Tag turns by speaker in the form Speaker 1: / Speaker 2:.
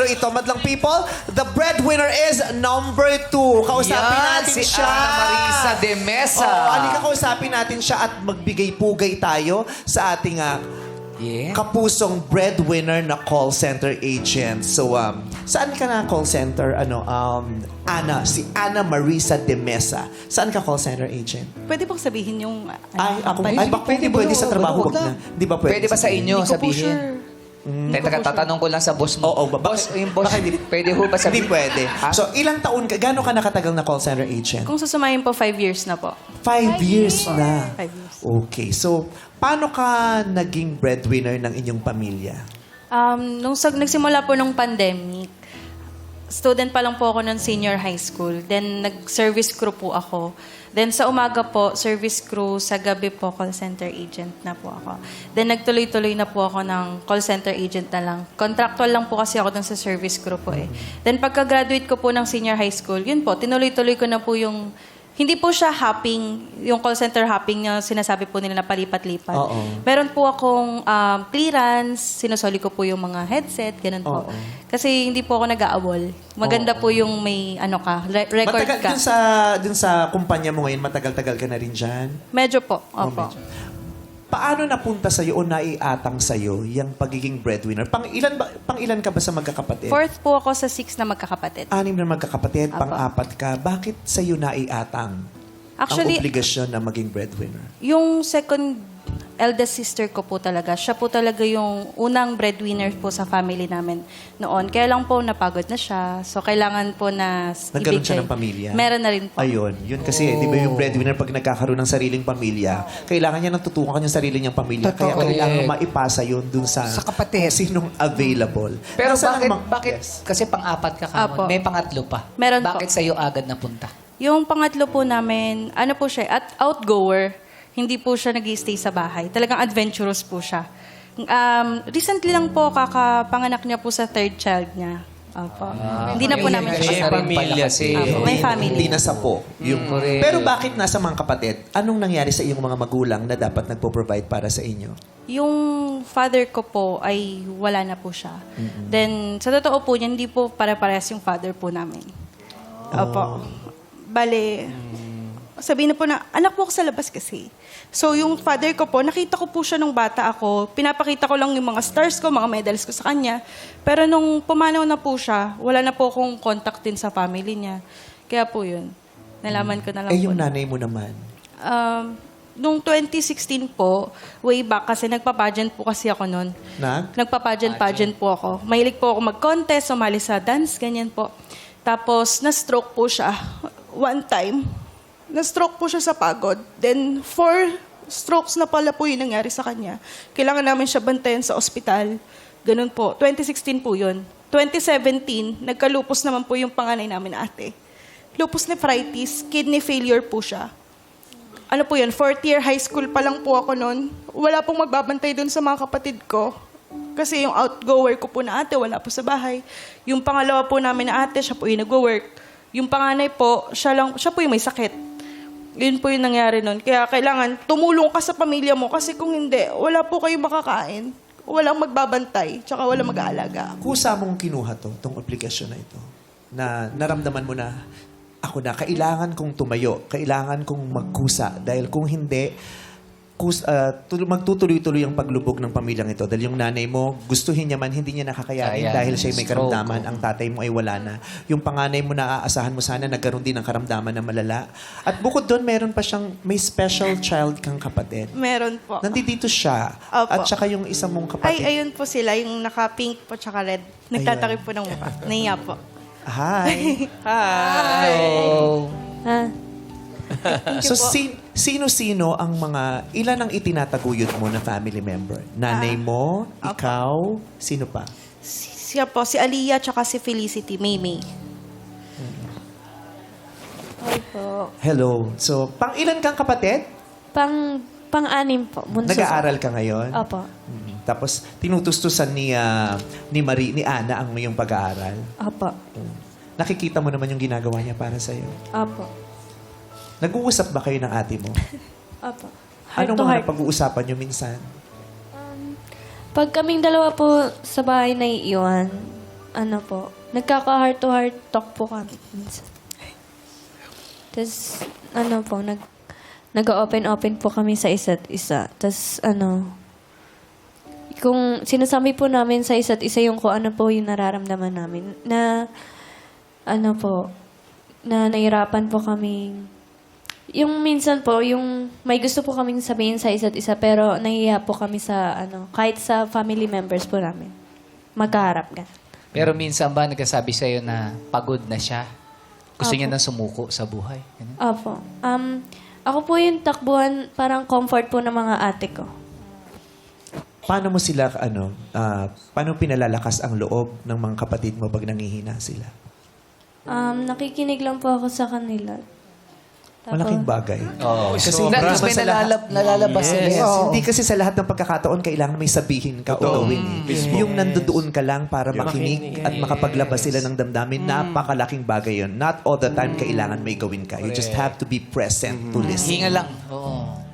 Speaker 1: ito, madlang people, the breadwinner is number 2. Kausapin natin
Speaker 2: si
Speaker 1: siya.
Speaker 2: Ana Marisa de Mesa.
Speaker 1: Oo, halika kausapin natin siya at magbigay-pugay tayo sa ating kapusong breadwinner na call center agent. So, saan ka na call center? Ana, si Ana Marisa de Mesa. Saan ka call center agent?
Speaker 3: Pwede bang sabihin yung...
Speaker 1: Pwede sa trabaho, wag na. Di ba pwede?
Speaker 2: Pwede ba sa inyo
Speaker 3: Hindi ko po
Speaker 2: sabihin?
Speaker 3: sure.
Speaker 2: Tatanong ko lang sa boss mo.
Speaker 1: Oo,
Speaker 2: boss, yung boss, pwede ho ba
Speaker 1: Hindi
Speaker 2: sabihin?
Speaker 1: pwede.
Speaker 2: Ha?
Speaker 1: So, ilang taon ka, gaano ka nakatagal na call center agent?
Speaker 3: Kung susumayin po, 5 years na po.
Speaker 1: 5 years na.
Speaker 3: 5 years.
Speaker 1: Okay. So, paano ka naging breadwinner ng inyong pamilya?
Speaker 3: Nagsimula po nung pandemic, student pa lang po ako ng senior high school. Then, nag-service crew po ako. Then, sa umaga po, service crew. Sa gabi po, call center agent na po ako. Then, nagtuloy-tuloy na po ako ng call center agent na lang. Contractual lang po kasi ako dun sa service crew po eh. Then, pagka-graduate ko po ng senior high school, yun po, tinuloy-tuloy ko na po yung... Hindi po siya hopping, yung call center hopping na sinasabi po nila na palipat-lipat.
Speaker 1: Oo.
Speaker 3: Meron po akong clearance, sinusoli ko po yung mga headset, ganun po.
Speaker 1: Oo.
Speaker 3: Kasi hindi po ako nag-aawol. Maganda po yung may record
Speaker 1: Matagal,
Speaker 3: ka.
Speaker 1: dun sa kumpanya mo ngayon, matagal-tagal ka na rin dyan?
Speaker 3: Medyo po, opo.
Speaker 1: medyo. Paano napunta sa'yo o naiatang sa'yo yung pagiging breadwinner? Pang-ilan ka ba sa magkakapatid?
Speaker 3: Fourth po ako sa 6 na magkakapatid.
Speaker 1: 6 na magkakapatid,
Speaker 3: Apo.
Speaker 1: pang-4 ka. Bakit sa'yo naiatang
Speaker 3: Actually,
Speaker 1: ang obligasyon na maging breadwinner?
Speaker 3: yung second eldest sister ko po talaga, siya po talaga yung unang breadwinner po sa family namin noon. Kaya lang po napagod na siya. So, kailangan po na
Speaker 1: Nagkaroon siya ng pamilya?
Speaker 3: Meron na rin po.
Speaker 1: Ayun. Yun kasi, di ba yung breadwinner pag nagkakaroon ng sariling pamilya, kailangan niya natutukan yung sarili niyang pamilya. Kaya
Speaker 2: Totoo.
Speaker 1: kailangan maipasa yun dun sa
Speaker 2: kapatid.
Speaker 1: kung sinong available.
Speaker 2: Pero
Speaker 1: Nasaan ang
Speaker 2: bakit
Speaker 1: Yes.
Speaker 2: kasi pang-apat ka
Speaker 3: Apo.
Speaker 2: kamon, may pangatlo pa.
Speaker 3: Meron po.
Speaker 2: Bakit sa'yo agad napunta?
Speaker 3: Yung pangatlo po namin, ano po siya, at outgoer, hindi po siya nag-stay sa bahay. Talagang adventurous po siya. Recently lang po, kakapanganak niya po sa third child niya. Opo. Hindi na po namin siya kasama.
Speaker 2: pamilya si...
Speaker 3: Apo, may family.
Speaker 1: Hindi na sapo.
Speaker 2: correct.
Speaker 1: Pero bakit nasa mga kapatid? Anong nangyari sa iyong mga magulang na dapat nagpo-provide para sa inyo?
Speaker 3: Yung father ko po ay wala na po siya. Then, sa totoo po niya, hindi po pare-parehas yung father po namin. Opo. Bale, sabihin na po na, anak po ako sa labas kasi. So, yung father ko po, nakita ko po siya nung bata ako. Pinapakita ko lang yung mga stars ko, mga medals ko sa kanya. Pero nung pumanaw na po siya, wala na po akong contact din sa family niya. Kaya po yun. Nalaman ko na lang po.
Speaker 1: Yung nanay mo naman.
Speaker 3: Nung 2016 po, way back, kasi nagpa-pageant po kasi ako noon. Nagpa-pageant po ako. Mahilig po ako mag-contest, sumali sa dance, ganyan po. Tapos, na-stroke po siya. One time, na-stroke po siya sa pagod. Then, 4 strokes na pala po yung nangyari sa kanya. Kailangan namin siya bantayan sa ospital. Ganun po. 2016 po yun. 2017, nagka-lupus naman po yung panganay namin ate. Lupus nephritis, kidney failure po siya. Ano po yun, 4th year high school pa lang po ako noon. Wala pong magbabantay dun sa mga kapatid ko. Kasi yung outgoer ko po na ate, wala po sa bahay. Yung pangalawa po namin na ate, siya po yung nag-work. Yung panganay po, siya po yung may sakit. Yun po yung nangyari nun. Kaya kailangan tumulong ka sa pamilya mo kasi kung hindi, wala po kayo makakain. Walang magbabantay, tsaka walang mag-aalaga.
Speaker 1: Kusa mong kinuha itong obligasyon na ito? Na naramdaman mo na, ako na, kailangan kong tumayo, kailangan kong magkusa. Dahil kung hindi, magtutuloy-tuloy ang paglubog ng pamilyang ito. Dahil yung nanay mo, gustuhin niya man, hindi niya nakakayanin dahil siya may karamdaman. Ang tatay mo ay wala na. Yung panganay mo na aasahan mo sana, nagkaroon din ng karamdaman na malala. At bukod doon, meron pa siyang, may special child kang kapatid.
Speaker 3: Meron po.
Speaker 1: Nandito siya.
Speaker 3: Opo.
Speaker 1: At saka yung isa mong kapatid.
Speaker 3: Ay, ayun po sila, yung naka-pink po tsaka red. Nagtatakip po ng mukha. Nahiya po.
Speaker 1: Hi.
Speaker 3: Hi!
Speaker 1: So, sino-sino ang mga, ilan ang itinataguyod mo na family member? Nanay mo, ikaw, sino pa?
Speaker 3: Siya po, si Aliyah tsaka si Felicity, Maymay.
Speaker 4: Hi po.
Speaker 1: Hello. So, pang-ilan kang kapatid?
Speaker 4: Pang-anim po. Bunso.
Speaker 1: Nag-aaral ka ngayon?
Speaker 4: Opo.
Speaker 1: Tapos, tinutustusan ni Ana ang iyong pag-aaral.
Speaker 4: Opo.
Speaker 1: Nakikita mo naman yung ginagawa niya para sa'yo.
Speaker 4: Opo.
Speaker 1: Nag-uusap ba kayo ng ate mo?
Speaker 4: Opo. Heart
Speaker 1: Anong
Speaker 4: to
Speaker 1: mga
Speaker 4: heart.
Speaker 1: pag-uusapan niyo minsan?
Speaker 4: Pag kaming dalawa po sa bahay na iiwan, ano po, nagkaka-heart to heart talk po kami minsan. Tapos, ano po, nag-open-open po kami sa isa't isa. Tapos, kung sinasabi po namin sa isa't isa yung kung ano po yung nararamdaman namin, na, na nahirapan po kami. Yung minsan po, yung may gusto po kaming sabihin sa isa't isa, pero nahihiya po kami sa, kahit sa family members po namin. Magkaharap ka.
Speaker 2: Pero minsan ba nagsasabi sa'yo na pagod na siya? Gusto niya
Speaker 4: Opo.
Speaker 2: na sumuko sa buhay? Ganun?
Speaker 4: Opo. Ako po yung takbuhan, parang comfort po ng mga ate ko.
Speaker 1: Paano mo sila, paano pinalalakas ang loob ng mga kapatid mo pag nangihina sila?
Speaker 4: Nakikinig lang po ako sa kanila.
Speaker 1: Malaking bagay.
Speaker 2: Oo.
Speaker 1: Kasi
Speaker 2: Na,
Speaker 1: hindi
Speaker 2: tapos
Speaker 1: naman
Speaker 2: may
Speaker 1: sa lahat-
Speaker 2: nalalabas sila.
Speaker 1: Yes. Hindi kasi sa lahat ng pagkakataon kailangan may sabihin ka o gawin. Yung nandoon ka lang para makinig at makapaglabas sila ng damdamin, napakalaking bagay yun. Not all the time kailangan may gawin ka. You just have to be present to listen.
Speaker 2: Hinga lang. Oo.